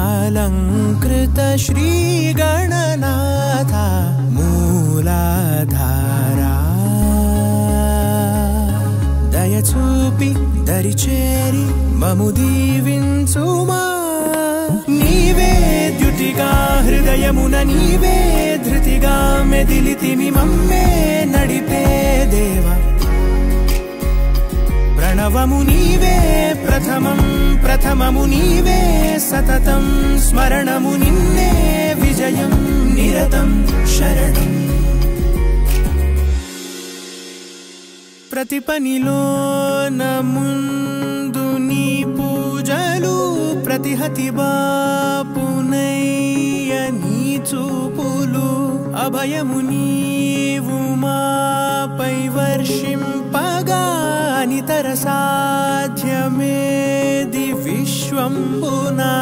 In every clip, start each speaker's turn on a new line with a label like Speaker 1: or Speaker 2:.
Speaker 1: ज्ञानवदनालंकृत श्री गणनाथ मूलाधारा दयचूपि दरिचेरि ममु दीविंचुमा नीवे द्युतिगा हृदयमुन नीवे धृतिगा मेदिलितिमि मम्मे नडिपे देवा प्रणवमु नीवे प्रथमं प्रथममु नीवे सततं स्मरणमु निन्ने विजयं निरतं शरणं प्रतिपनिलो न मुंदु नी पूजलु प्रतिहति बापुनय्य नी चूपुलु अभयमु नीवु मापै वर्षिंपगा नितर साध्यमेदि विश्वंबुना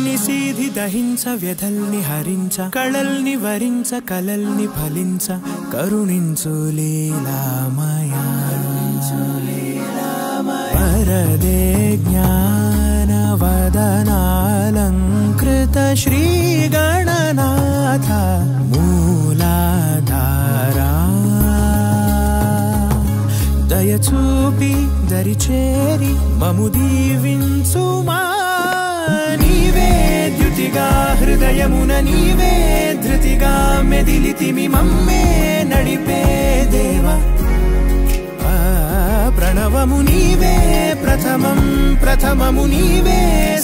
Speaker 1: निसीधि दहिंच व्यधल्नि हरिंच कळल्नि वरिंच कलल्नि फलिंच करुणिंचु लीलामया वरदे ज्ञानवदनालंकृत श्री गणनाथ मूलाधारा दयचूपि दरिचेरि ममु दीविंचुमा नीवे द्युतिगा हृदयमुन नीवे धृतिगा मेदिलितिमि मम्मे नडिपे देवा प्रणवमु नीवे प्रथमं प्रथममु नीवे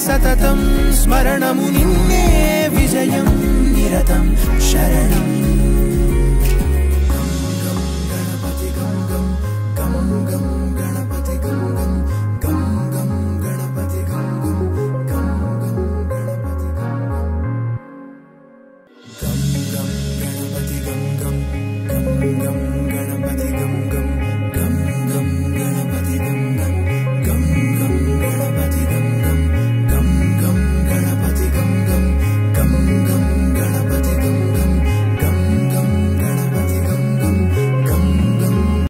Speaker 1: सततं स्मरणमु निन्ने विजयं निरतं शरणं